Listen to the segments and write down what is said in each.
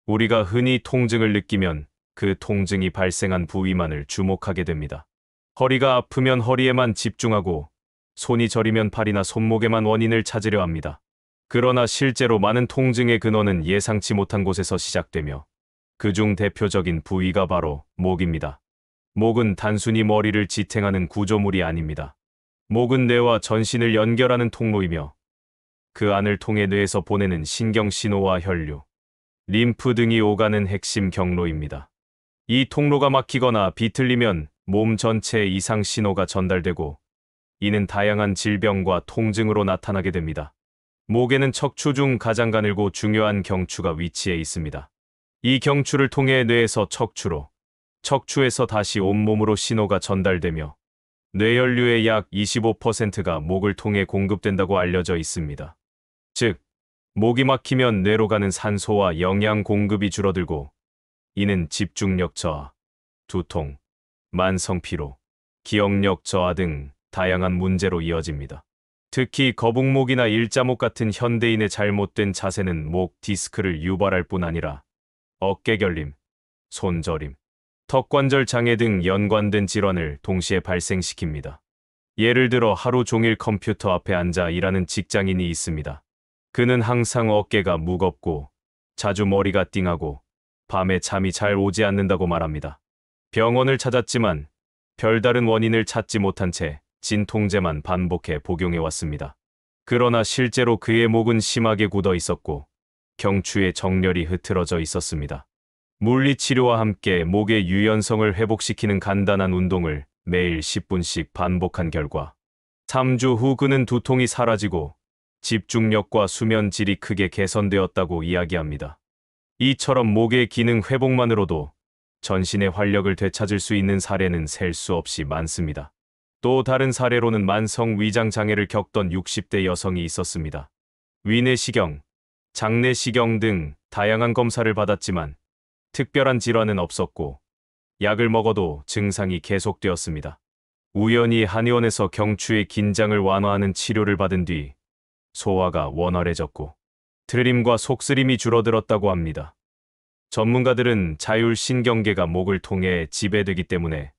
우리가 흔히 통증을 느끼면 그 통증이 발생한 부위만을 주목하게 됩니다. 허리가 아프면 허리에만 집중하고 손이 저리면 팔이나 손목에만 원인을 찾으려 합니다. 그러나 실제로 많은 통증의 근원은 예상치 못한 곳에서 시작되며 그중 대표적인 부위가 바로 목입니다. 목은 단순히 머리를 지탱하는 구조물이 아닙니다. 목은 뇌와 전신을 연결하는 통로이며 그 안을 통해 뇌에서 보내는 신경 신호와 혈류, 림프 등이 오가는 핵심 경로입니다. 이 통로가 막히거나 비틀리면 몸 전체에 이상 신호가 전달되고 이는 다양한 질병과 통증으로 나타나게 됩니다. 목에는 척추 중 가장 가늘고 중요한 경추가 위치해 있습니다. 이 경추를 통해 뇌에서 척추로, 척추에서 다시 온몸으로 신호가 전달되며 뇌혈류의 약 25%가 목을 통해 공급된다고 알려져 있습니다. 즉, 목이 막히면 뇌로 가는 산소와 영양 공급이 줄어들고 이는 집중력 저하, 두통, 만성 피로, 기억력 저하 등 다양한 문제로 이어집니다. 특히 거북목이나 일자목 같은 현대인의 잘못된 자세는 목 디스크를 유발할 뿐 아니라 어깨 결림, 손 저림, 턱관절 장애 등 연관된 질환을 동시에 발생시킵니다. 예를 들어 하루 종일 컴퓨터 앞에 앉아 일하는 직장인이 있습니다. 그는 항상 어깨가 무겁고 자주 머리가 띵하고 밤에 잠이 잘 오지 않는다고 말합니다. 병원을 찾았지만 별다른 원인을 찾지 못한 채 진통제만 반복해 복용해 왔습니다. 그러나 실제로 그의 목은 심하게 굳어 있었고 경추에 정렬이 흐트러져 있었습니다. 물리치료와 함께 목의 유연성을 회복시키는 간단한 운동을 매일 10분씩 반복한 결과 3주 후 그는 두통이 사라지고 집중력과 수면 질이 크게 개선되었다고 이야기합니다. 이처럼 목의 기능 회복만으로도 전신의 활력을 되찾을 수 있는 사례는 셀 수 없이 많습니다. 또 다른 사례로는 만성 위장 장애를 겪던 60대 여성이 있었습니다. 위내시경, 장내시경 등 다양한 검사를 받았지만 특별한 질환은 없었고 약을 먹어도 증상이 계속되었습니다. 우연히 한의원에서 경추의 긴장을 완화하는 치료를 받은 뒤 소화가 원활해졌고 트림과 속쓰림이 줄어들었다고 합니다. 전문가들은 자율신경계가 목을 통해 지배되기 때문에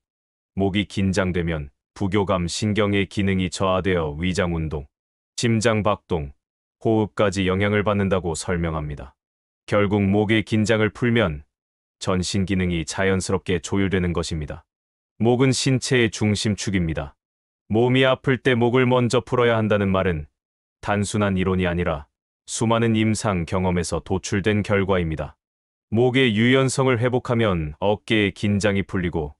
목이 긴장되면 부교감 신경의 기능이 저하되어 위장운동, 심장박동, 호흡까지 영향을 받는다고 설명합니다. 결국 목의 긴장을 풀면 전신 기능이 자연스럽게 조율되는 것입니다. 목은 신체의 중심축입니다. 몸이 아플 때 목을 먼저 풀어야 한다는 말은 단순한 이론이 아니라 수많은 임상 경험에서 도출된 결과입니다. 목의 유연성을 회복하면 어깨의 긴장이 풀리고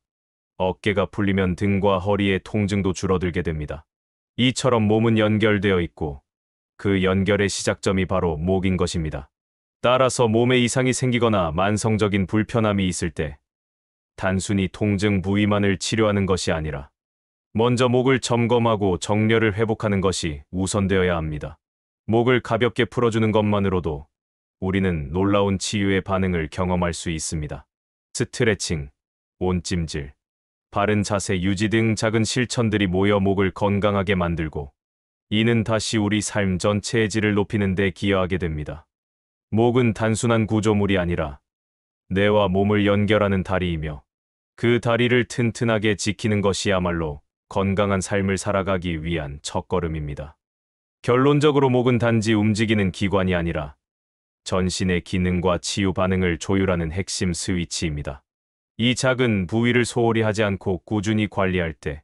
어깨가 풀리면 등과 허리의 통증도 줄어들게 됩니다. 이처럼 몸은 연결되어 있고 그 연결의 시작점이 바로 목인 것입니다. 따라서 몸에 이상이 생기거나 만성적인 불편함이 있을 때 단순히 통증 부위만을 치료하는 것이 아니라 먼저 목을 점검하고 정렬을 회복하는 것이 우선되어야 합니다. 목을 가볍게 풀어주는 것만으로도 우리는 놀라운 치유의 반응을 경험할 수 있습니다. 스트레칭, 온찜질, 바른 자세 유지 등 작은 실천들이 모여 목을 건강하게 만들고 이는 다시 우리 삶 전체의 질을 높이는 데 기여하게 됩니다. 목은 단순한 구조물이 아니라 뇌와 몸을 연결하는 다리이며 그 다리를 튼튼하게 지키는 것이야말로 건강한 삶을 살아가기 위한 첫걸음입니다. 결론적으로 목은 단지 움직이는 기관이 아니라 전신의 기능과 치유 반응을 조율하는 핵심 스위치입니다. 이 작은 부위를 소홀히 하지 않고 꾸준히 관리할 때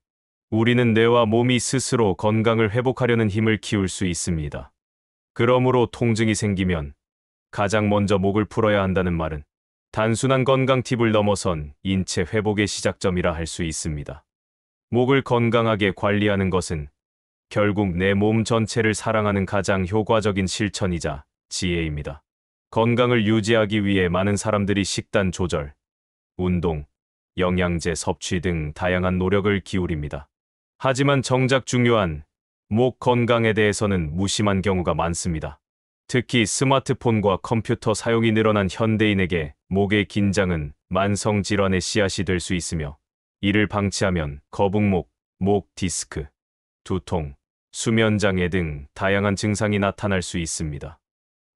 우리는 뇌와 몸이 스스로 건강을 회복하려는 힘을 키울 수 있습니다. 그러므로 통증이 생기면 가장 먼저 목을 풀어야 한다는 말은 단순한 건강 팁을 넘어선 인체 회복의 시작점이라 할 수 있습니다. 목을 건강하게 관리하는 것은 결국 내 몸 전체를 사랑하는 가장 효과적인 실천이자 지혜입니다. 건강을 유지하기 위해 많은 사람들이 식단 조절, 운동, 영양제 섭취 등 다양한 노력을 기울입니다. 하지만 정작 중요한 목 건강에 대해서는 무심한 경우가 많습니다. 특히 스마트폰과 컴퓨터 사용이 늘어난 현대인에게 목의 긴장은 만성 질환의 씨앗이 될 수 있으며 이를 방치하면 거북목, 목 디스크, 두통, 수면장애 등 다양한 증상이 나타날 수 있습니다.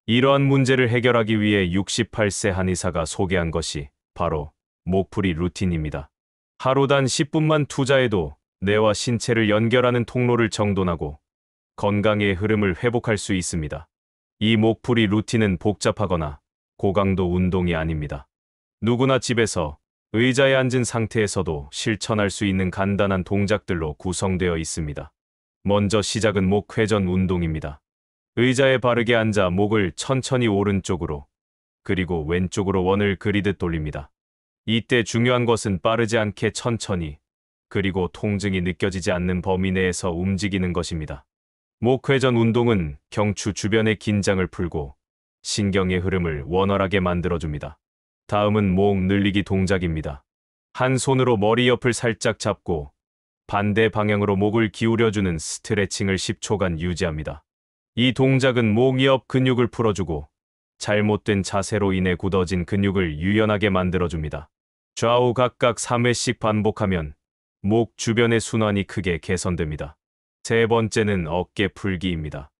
이러한 문제를 해결하기 위해 68세 한의사가 소개한 것이 바로 목풀이 루틴입니다. 하루 단 10분만 투자해도 뇌와 신체를 연결하는 통로를 정돈하고 건강의 흐름을 회복할 수 있습니다. 이 목풀이 루틴은 복잡하거나 고강도 운동이 아닙니다. 누구나 집에서 의자에 앉은 상태에서도 실천할 수 있는 간단한 동작들로 구성되어 있습니다. 먼저 시작은 목 회전 운동입니다. 의자에 바르게 앉아 목을 천천히 오른쪽으로 그리고 왼쪽으로 원을 그리듯 돌립니다. 이때 중요한 것은 빠르지 않게 천천히 그리고 통증이 느껴지지 않는 범위 내에서 움직이는 것입니다. 목 회전 운동은 경추 주변의 긴장을 풀고 신경의 흐름을 원활하게 만들어줍니다. 다음은 목 늘리기 동작입니다. 한 손으로 머리 옆을 살짝 잡고 반대 방향으로 목을 기울여주는 스트레칭을 10초간 유지합니다. 이 동작은 목 옆 근육을 풀어주고 잘못된 자세로 인해 굳어진 근육을 유연하게 만들어줍니다. 좌우 각각 3회씩 반복하면 목 주변의 순환이 크게 개선됩니다. 세 번째는 어깨 풀기입니다.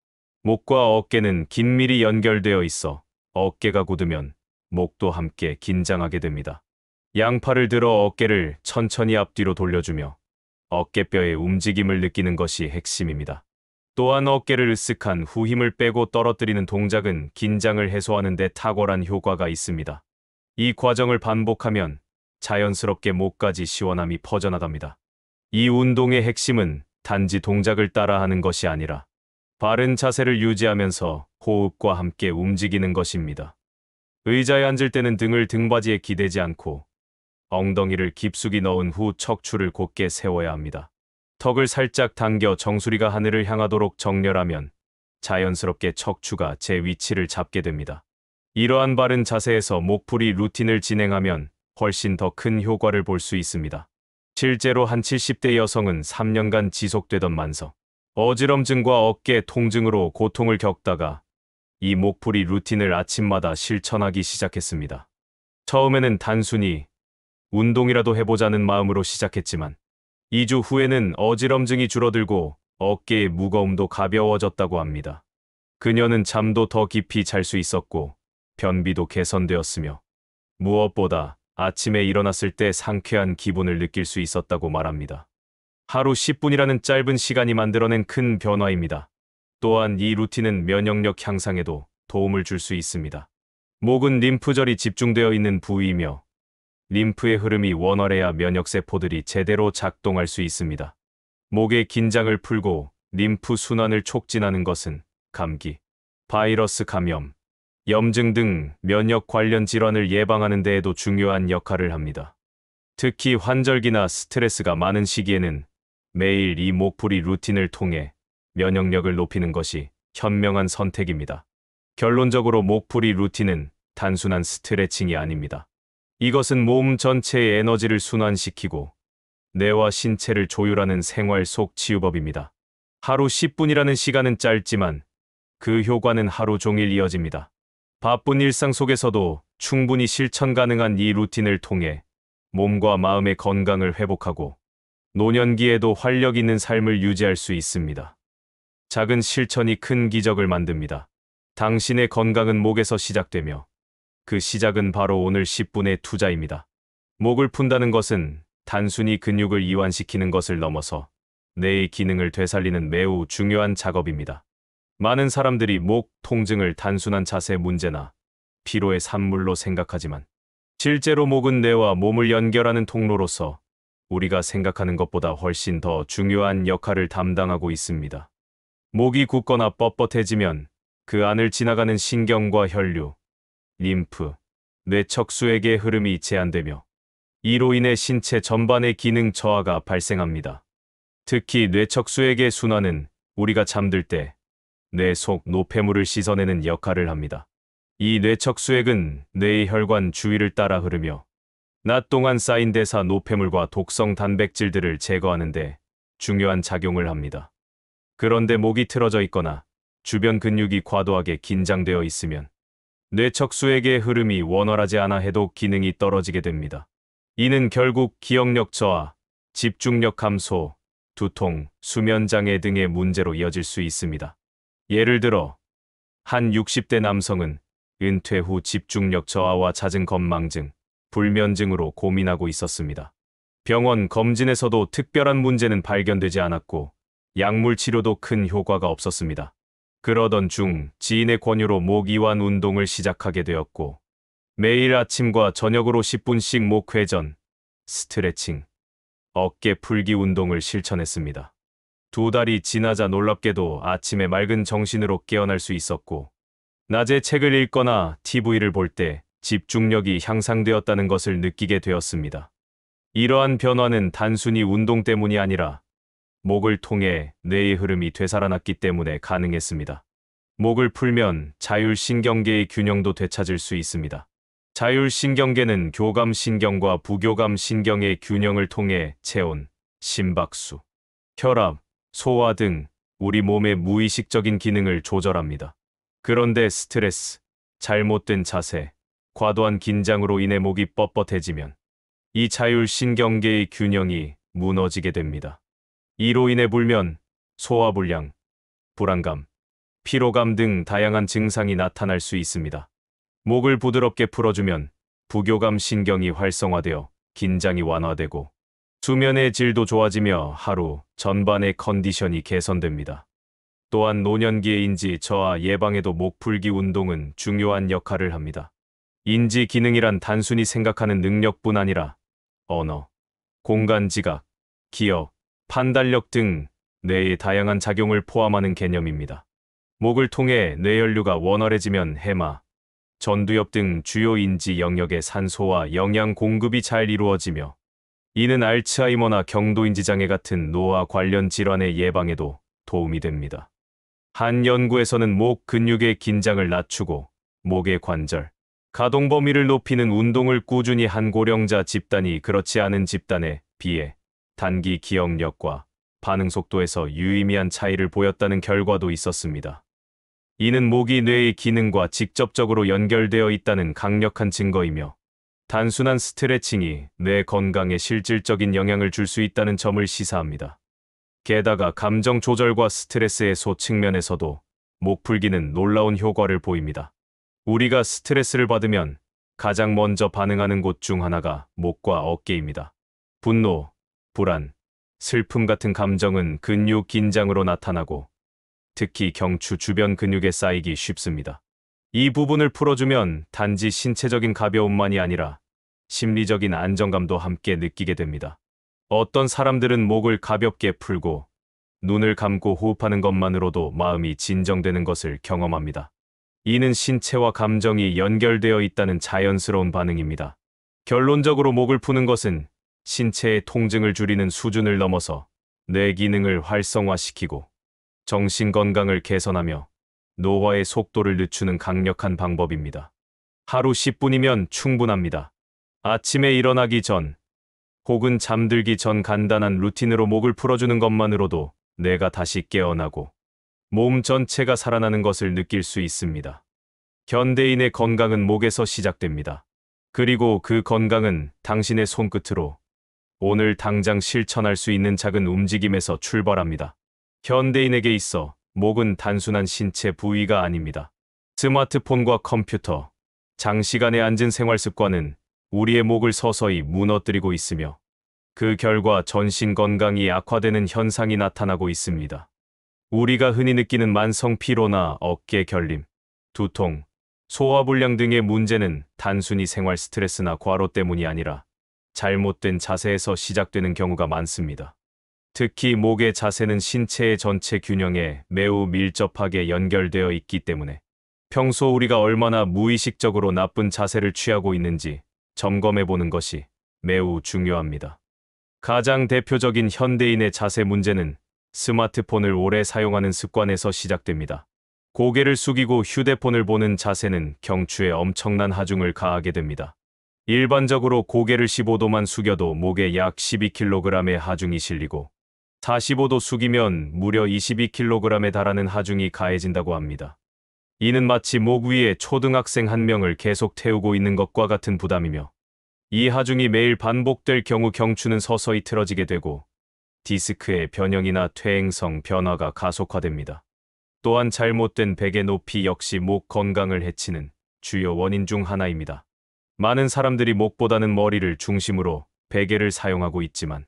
목과 어깨는 긴밀히 연결되어 있어 어깨가 굳으면 목도 함께 긴장하게 됩니다. 양팔을 들어 어깨를 천천히 앞뒤로 돌려주며 어깨뼈의 움직임을 느끼는 것이 핵심입니다. 또한 어깨를 으쓱한 후 힘을 빼고 떨어뜨리는 동작은 긴장을 해소하는 데 탁월한 효과가 있습니다. 이 과정을 반복하면 자연스럽게 목까지 시원함이 퍼져나갑니다. 이 운동의 핵심은 단지 동작을 따라하는 것이 아니라 바른 자세를 유지하면서 호흡과 함께 움직이는 것입니다. 의자에 앉을 때는 등을 등받이에 기대지 않고 엉덩이를 깊숙이 넣은 후 척추를 곧게 세워야 합니다. 턱을 살짝 당겨 정수리가 하늘을 향하도록 정렬하면 자연스럽게 척추가 제 위치를 잡게 됩니다. 이러한 바른 자세에서 목풀이 루틴을 진행하면 훨씬 더 큰 효과를 볼 수 있습니다. 실제로 한 70대 여성은 3년간 지속되던 만성 어지럼증과 어깨 통증으로 고통을 겪다가 이 목풀이 루틴을 아침마다 실천하기 시작했습니다. 처음에는 단순히 운동이라도 해보자는 마음으로 시작했지만 2주 후에는 어지럼증이 줄어들고 어깨의 무거움도 가벼워졌다고 합니다. 그녀는 잠도 더 깊이 잘 수 있었고 변비도 개선되었으며 무엇보다 아침에 일어났을 때 상쾌한 기분을 느낄 수 있었다고 말합니다. 하루 10분이라는 짧은 시간이 만들어낸 큰 변화입니다. 또한 이 루틴은 면역력 향상에도 도움을 줄 수 있습니다. 목은 림프절이 집중되어 있는 부위이며 림프의 흐름이 원활해야 면역세포들이 제대로 작동할 수 있습니다. 목의 긴장을 풀고 림프 순환을 촉진하는 것은 감기, 바이러스 감염, 염증 등 면역 관련 질환을 예방하는 데에도 중요한 역할을 합니다. 특히 환절기나 스트레스가 많은 시기에는 매일 이 목풀이 루틴을 통해 면역력을 높이는 것이 현명한 선택입니다. 결론적으로 목풀이 루틴은 단순한 스트레칭이 아닙니다. 이것은 몸 전체의 에너지를 순환시키고 뇌와 신체를 조율하는 생활 속 치유법입니다. 하루 10분이라는 시간은 짧지만 그 효과는 하루 종일 이어집니다. 바쁜 일상 속에서도 충분히 실천 가능한 이 루틴을 통해 몸과 마음의 건강을 회복하고 노년기에도 활력 있는 삶을 유지할 수 있습니다. 작은 실천이 큰 기적을 만듭니다. 당신의 건강은 목에서 시작되며 그 시작은 바로 오늘 10분의 투자입니다. 목을 푼다는 것은 단순히 근육을 이완시키는 것을 넘어서 뇌의 기능을 되살리는 매우 중요한 작업입니다. 많은 사람들이 목 통증을 단순한 자세 문제나 피로의 산물로 생각하지만 실제로 목은 뇌와 몸을 연결하는 통로로서 우리가 생각하는 것보다 훨씬 더 중요한 역할을 담당하고 있습니다. 목이 굳거나 뻣뻣해지면 그 안을 지나가는 신경과 혈류, 림프, 뇌척수액의 흐름이 제한되며 이로 인해 신체 전반의 기능 저하가 발생합니다. 특히 뇌척수액의 순환은 우리가 잠들 때 뇌 속 노폐물을 씻어내는 역할을 합니다. 이 뇌척수액은 뇌의 혈관 주위를 따라 흐르며 낮 동안 쌓인 대사 노폐물과 독성 단백질들을 제거하는 데 중요한 작용을 합니다. 그런데 목이 틀어져 있거나 주변 근육이 과도하게 긴장되어 있으면 뇌척수액의 흐름이 원활하지 않아 해독 기능이 떨어지게 됩니다. 이는 결국 기억력 저하, 집중력 감소, 두통, 수면 장애 등의 문제로 이어질 수 있습니다. 예를 들어 한 60대 남성은 은퇴 후 집중력 저하와 잦은 건망증, 불면증으로 고민하고 있었습니다. 병원 검진에서도 특별한 문제는 발견되지 않았고 약물 치료도 큰 효과가 없었습니다. 그러던 중 지인의 권유로 목 이완 운동을 시작하게 되었고 매일 아침과 저녁으로 10분씩 목 회전, 스트레칭, 어깨 풀기 운동을 실천했습니다. 2달이 지나자 놀랍게도 아침에 맑은 정신으로 깨어날 수 있었고 낮에 책을 읽거나 TV를 볼 때 집중력이 향상되었다는 것을 느끼게 되었습니다. 이러한 변화는 단순히 운동 때문이 아니라 목을 통해 뇌의 흐름이 되살아났기 때문에 가능했습니다. 목을 풀면 자율신경계의 균형도 되찾을 수 있습니다. 자율신경계는 교감신경과 부교감신경의 균형을 통해 체온, 심박수, 혈압, 소화 등 우리 몸의 무의식적인 기능을 조절합니다. 그런데 스트레스, 잘못된 자세, 과도한 긴장으로 인해 목이 뻣뻣해지면 이 자율신경계의 균형이 무너지게 됩니다. 이로 인해 불면, 소화불량, 불안감, 피로감 등 다양한 증상이 나타날 수 있습니다. 목을 부드럽게 풀어주면 부교감 신경이 활성화되어 긴장이 완화되고 수면의 질도 좋아지며 하루 전반의 컨디션이 개선됩니다. 또한 노년기의 인지 저하 예방에도 목 풀기 운동은 중요한 역할을 합니다. 인지 기능이란 단순히 생각하는 능력뿐 아니라 언어, 공간 지각, 기억, 판단력 등 뇌의 다양한 작용을 포함하는 개념입니다. 목을 통해 뇌혈류가 원활해지면 해마, 전두엽 등 주요 인지 영역의 산소와 영양 공급이 잘 이루어지며 이는 알츠하이머나 경도인지 장애 같은 노화 관련 질환의 예방에도 도움이 됩니다. 한 연구에서는 목 근육의 긴장을 낮추고 목의 관절, 가동 범위를 높이는 운동을 꾸준히 한 고령자 집단이 그렇지 않은 집단에 비해 단기 기억력과 반응 속도에서 유의미한 차이를 보였다는 결과도 있었습니다. 이는 목이 뇌의 기능과 직접적으로 연결되어 있다는 강력한 증거이며 단순한 스트레칭이 뇌 건강에 실질적인 영향을 줄 수 있다는 점을 시사합니다. 게다가 감정 조절과 스트레스 해소 측면에서도 목 풀기는 놀라운 효과를 보입니다. 우리가 스트레스를 받으면 가장 먼저 반응하는 곳 중 하나가 목과 어깨입니다. 분노, 불안, 슬픔 같은 감정은 근육 긴장으로 나타나고 특히 경추 주변 근육에 쌓이기 쉽습니다. 이 부분을 풀어주면 단지 신체적인 가벼움만이 아니라 심리적인 안정감도 함께 느끼게 됩니다. 어떤 사람들은 목을 가볍게 풀고 눈을 감고 호흡하는 것만으로도 마음이 진정되는 것을 경험합니다. 이는 신체와 감정이 연결되어 있다는 자연스러운 반응입니다. 결론적으로 목을 푸는 것은 신체의 통증을 줄이는 수준을 넘어서 뇌 기능을 활성화시키고 정신 건강을 개선하며 노화의 속도를 늦추는 강력한 방법입니다. 하루 10분이면 충분합니다. 아침에 일어나기 전 혹은 잠들기 전 간단한 루틴으로 목을 풀어주는 것만으로도 뇌가 다시 깨어나고 몸 전체가 살아나는 것을 느낄 수 있습니다. 현대인의 건강은 목에서 시작됩니다. 그리고 그 건강은 당신의 손끝으로 오늘 당장 실천할 수 있는 작은 움직임에서 출발합니다. 현대인에게 있어 목은 단순한 신체 부위가 아닙니다. 스마트폰과 컴퓨터, 장시간에 앉은 생활 습관은 우리의 목을 서서히 무너뜨리고 있으며 그 결과 전신 건강이 악화되는 현상이 나타나고 있습니다. 우리가 흔히 느끼는 만성 피로나 어깨 결림, 두통, 소화불량 등의 문제는 단순히 생활 스트레스나 과로 때문이 아니라 잘못된 자세에서 시작되는 경우가 많습니다. 특히 목의 자세는 신체의 전체 균형에 매우 밀접하게 연결되어 있기 때문에 평소 우리가 얼마나 무의식적으로 나쁜 자세를 취하고 있는지 점검해 보는 것이 매우 중요합니다. 가장 대표적인 현대인의 자세 문제는 스마트폰을 오래 사용하는 습관에서 시작됩니다. 고개를 숙이고 휴대폰을 보는 자세는 경추에 엄청난 하중을 가하게 됩니다. 일반적으로 고개를 15도만 숙여도 목에 약 12kg의 하중이 실리고 45도 숙이면 무려 22kg에 달하는 하중이 가해진다고 합니다. 이는 마치 목 위에 초등학생 한 명을 계속 태우고 있는 것과 같은 부담이며 이 하중이 매일 반복될 경우 경추는 서서히 틀어지게 되고 디스크의 변형이나 퇴행성 변화가 가속화됩니다. 또한 잘못된 베개 높이 역시 목 건강을 해치는 주요 원인 중 하나입니다. 많은 사람들이 목보다는 머리를 중심으로 베개를 사용하고 있지만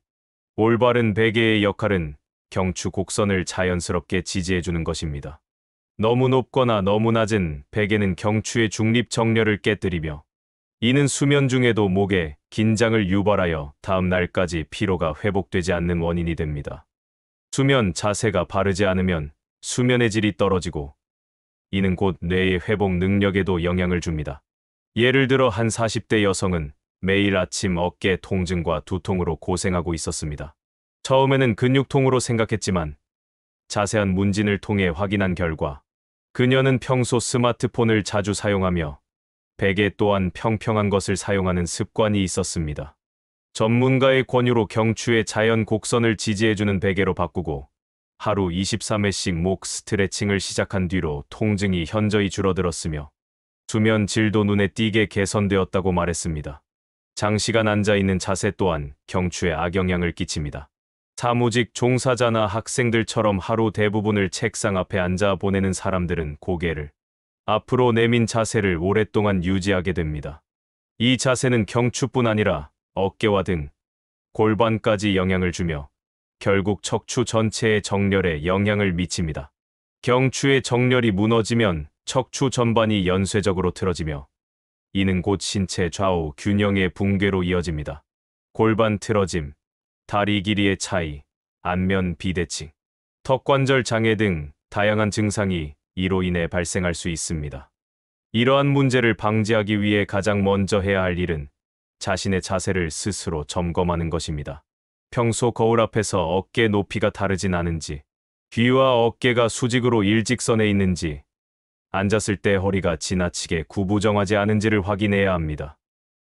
올바른 베개의 역할은 경추 곡선을 자연스럽게 지지해주는 것입니다. 너무 높거나 너무 낮은 베개는 경추의 중립 정렬을 깨뜨리며 이는 수면 중에도 목에 긴장을 유발하여 다음 날까지 피로가 회복되지 않는 원인이 됩니다. 수면 자세가 바르지 않으면 수면의 질이 떨어지고 이는 곧 뇌의 회복 능력에도 영향을 줍니다. 예를 들어 한 40대 여성은 매일 아침 어깨 통증과 두통으로 고생하고 있었습니다. 처음에는 근육통으로 생각했지만 자세한 문진을 통해 확인한 결과 그녀는 평소 스마트폰을 자주 사용하며 베개 또한 평평한 것을 사용하는 습관이 있었습니다. 전문가의 권유로 경추의 자연 곡선을 지지해주는 베개로 바꾸고 하루 23회씩 목 스트레칭을 시작한 뒤로 통증이 현저히 줄어들었으며 수면 질도 눈에 띄게 개선되었다고 말했습니다. 장시간 앉아있는 자세 또한 경추에 악영향을 끼칩니다. 사무직 종사자나 학생들처럼 하루 대부분을 책상 앞에 앉아 보내는 사람들은 고개를 앞으로 내민 자세를 오랫동안 유지하게 됩니다. 이 자세는 경추뿐 아니라 어깨와 등, 골반까지 영향을 주며 결국 척추 전체의 정렬에 영향을 미칩니다. 경추의 정렬이 무너지면 척추 전반이 연쇄적으로 틀어지며 이는 곧 신체 좌우 균형의 붕괴로 이어집니다. 골반 틀어짐, 다리 길이의 차이, 안면 비대칭, 턱관절 장애 등 다양한 증상이 이로 인해 발생할 수 있습니다. 이러한 문제를 방지하기 위해 가장 먼저 해야 할 일은 자신의 자세를 스스로 점검하는 것입니다. 평소 거울 앞에서 어깨 높이가 다르진 않은지, 귀와 어깨가 수직으로 일직선에 있는지, 앉았을 때 허리가 지나치게 구부정하지 않은지를 확인해야 합니다.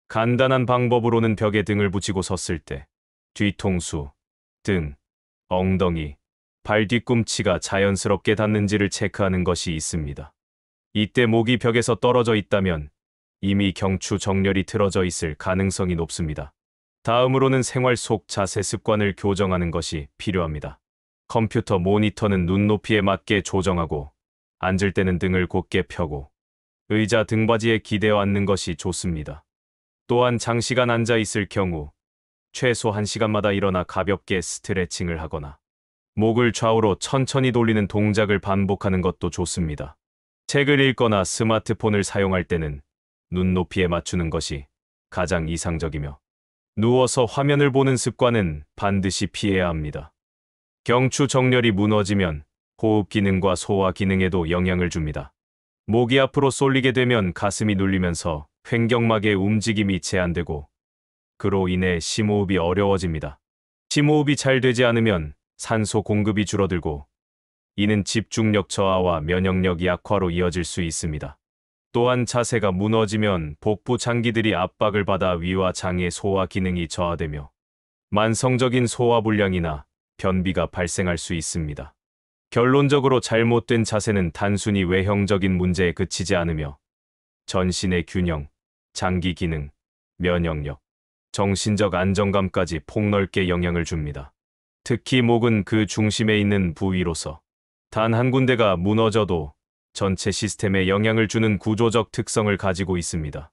간단한 방법으로는 벽에 등을 붙이고 섰을 때 뒤통수, 등, 엉덩이, 발 뒤꿈치가 자연스럽게 닿는지를 체크하는 것이 있습니다. 이때 목이 벽에서 떨어져 있다면 이미 경추 정렬이 틀어져 있을 가능성이 높습니다. 다음으로는 생활 속 자세 습관을 교정하는 것이 필요합니다. 컴퓨터 모니터는 눈높이에 맞게 조정하고 앉을 때는 등을 곧게 펴고 의자 등받이에 기대어 앉는 것이 좋습니다. 또한 장시간 앉아 있을 경우 최소 1시간마다 일어나 가볍게 스트레칭을 하거나 목을 좌우로 천천히 돌리는 동작을 반복하는 것도 좋습니다. 책을 읽거나 스마트폰을 사용할 때는 눈높이에 맞추는 것이 가장 이상적이며 누워서 화면을 보는 습관은 반드시 피해야 합니다. 경추 정렬이 무너지면 호흡 기능과 소화 기능에도 영향을 줍니다. 목이 앞으로 쏠리게 되면 가슴이 눌리면서 횡격막의 움직임이 제한되고 그로 인해 심호흡이 어려워집니다. 심호흡이 잘 되지 않으면 산소 공급이 줄어들고 이는 집중력 저하와 면역력 약화로 이어질 수 있습니다. 또한 자세가 무너지면 복부 장기들이 압박을 받아 위와 장의 소화 기능이 저하되며 만성적인 소화불량이나 변비가 발생할 수 있습니다. 결론적으로 잘못된 자세는 단순히 외형적인 문제에 그치지 않으며 전신의 균형, 장기 기능, 면역력, 정신적 안정감까지 폭넓게 영향을 줍니다. 특히 목은 그 중심에 있는 부위로서 단 한 군데가 무너져도 전체 시스템에 영향을 주는 구조적 특성을 가지고 있습니다.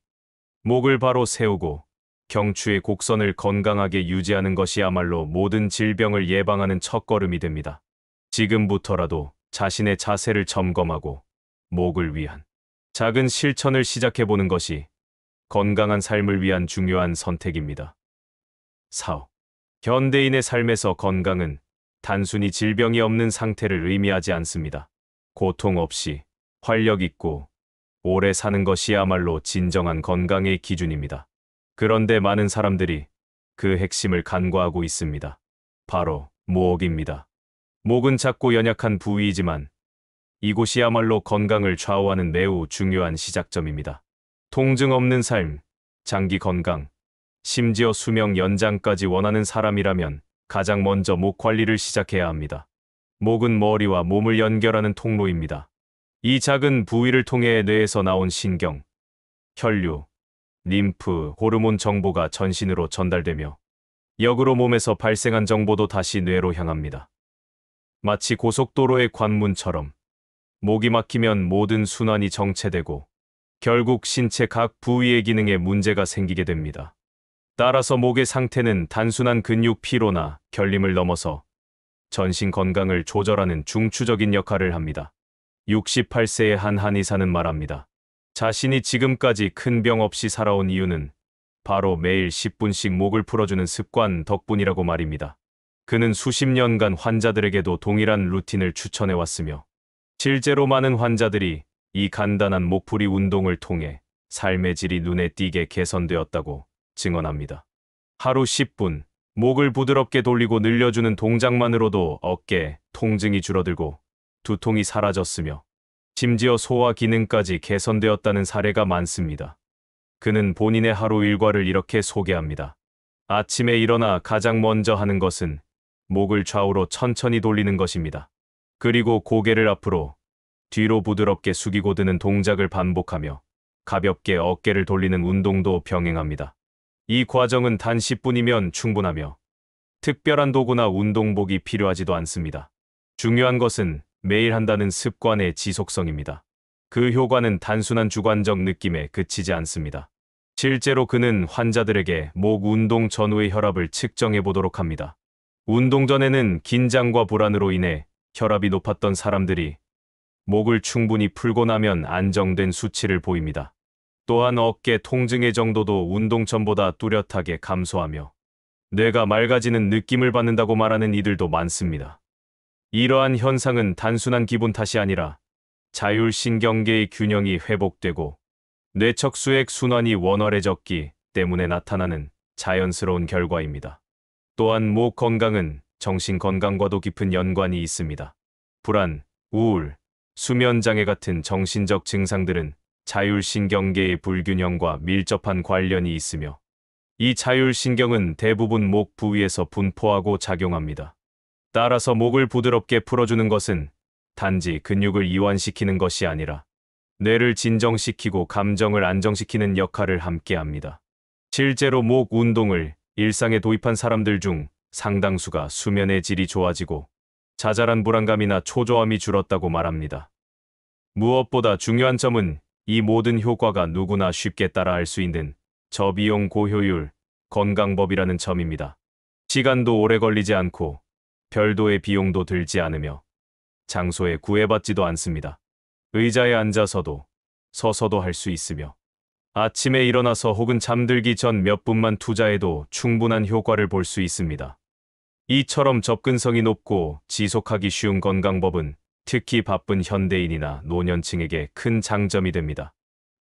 목을 바로 세우고 경추의 곡선을 건강하게 유지하는 것이야말로 모든 질병을 예방하는 첫걸음이 됩니다. 지금부터라도 자신의 자세를 점검하고 목을 위한 작은 실천을 시작해보는 것이 건강한 삶을 위한 중요한 선택입니다. 4. 현대인의 삶에서 건강은 단순히 질병이 없는 상태를 의미하지 않습니다. 고통 없이 활력 있고 오래 사는 것이야말로 진정한 건강의 기준입니다. 그런데 많은 사람들이 그 핵심을 간과하고 있습니다. 바로 목입니다. 목은 작고 연약한 부위이지만 이곳이야말로 건강을 좌우하는 매우 중요한 시작점입니다. 통증 없는 삶, 장기 건강, 심지어 수명 연장까지 원하는 사람이라면 가장 먼저 목 관리를 시작해야 합니다. 목은 머리와 몸을 연결하는 통로입니다. 이 작은 부위를 통해 뇌에서 나온 신경, 혈류, 림프, 호르몬 정보가 전신으로 전달되며 역으로 몸에서 발생한 정보도 다시 뇌로 향합니다. 마치 고속도로의 관문처럼 목이 막히면 모든 순환이 정체되고 결국 신체 각 부위의 기능에 문제가 생기게 됩니다. 따라서 목의 상태는 단순한 근육 피로나 결림을 넘어서 전신 건강을 조절하는 중추적인 역할을 합니다. 68세의 한 한의사는 말합니다. 자신이 지금까지 큰 병 없이 살아온 이유는 바로 매일 10분씩 목을 풀어주는 습관 덕분이라고 말입니다. 그는 수십 년간 환자들에게도 동일한 루틴을 추천해왔으며 실제로 많은 환자들이 이 간단한 목풀이 운동을 통해 삶의 질이 눈에 띄게 개선되었다고 증언합니다. 하루 10분, 목을 부드럽게 돌리고 늘려주는 동작만으로도 어깨 통증이 줄어들고 두통이 사라졌으며 심지어 소화 기능까지 개선되었다는 사례가 많습니다. 그는 본인의 하루 일과를 이렇게 소개합니다. 아침에 일어나 가장 먼저 하는 것은 목을 좌우로 천천히 돌리는 것입니다. 그리고 고개를 앞으로, 뒤로 부드럽게 숙이고 드는 동작을 반복하며 가볍게 어깨를 돌리는 운동도 병행합니다. 이 과정은 단 10분이면 충분하며 특별한 도구나 운동복이 필요하지도 않습니다. 중요한 것은 매일 한다는 습관의 지속성입니다. 그 효과는 단순한 주관적 느낌에 그치지 않습니다. 실제로 그는 환자들에게 목 운동 전후의 혈압을 측정해 보도록 합니다. 운동 전에는 긴장과 불안으로 인해 혈압이 높았던 사람들이 목을 충분히 풀고 나면 안정된 수치를 보입니다. 또한 어깨 통증의 정도도 운동 전보다 뚜렷하게 감소하며 뇌가 맑아지는 느낌을 받는다고 말하는 이들도 많습니다. 이러한 현상은 단순한 기분 탓이 아니라 자율신경계의 균형이 회복되고 뇌척수액 순환이 원활해졌기 때문에 나타나는 자연스러운 결과입니다. 또한 목 건강은 정신 건강과도 깊은 연관이 있습니다. 불안, 우울, 수면장애 같은 정신적 증상들은 자율신경계의 불균형과 밀접한 관련이 있으며 이 자율신경은 대부분 목 부위에서 분포하고 작용합니다. 따라서 목을 부드럽게 풀어주는 것은 단지 근육을 이완시키는 것이 아니라 뇌를 진정시키고 감정을 안정시키는 역할을 함께합니다. 실제로 목 운동을 일상에 도입한 사람들 중 상당수가 수면의 질이 좋아지고 자잘한 불안감이나 초조함이 줄었다고 말합니다. 무엇보다 중요한 점은 이 모든 효과가 누구나 쉽게 따라할 수 있는 저비용 고효율 건강법이라는 점입니다. 시간도 오래 걸리지 않고 별도의 비용도 들지 않으며 장소에 구애받지도 않습니다. 의자에 앉아서도 서서도 할 수 있으며 아침에 일어나서 혹은 잠들기 전 몇 분만 투자해도 충분한 효과를 볼 수 있습니다. 이처럼 접근성이 높고 지속하기 쉬운 건강법은 특히 바쁜 현대인이나 노년층에게 큰 장점이 됩니다.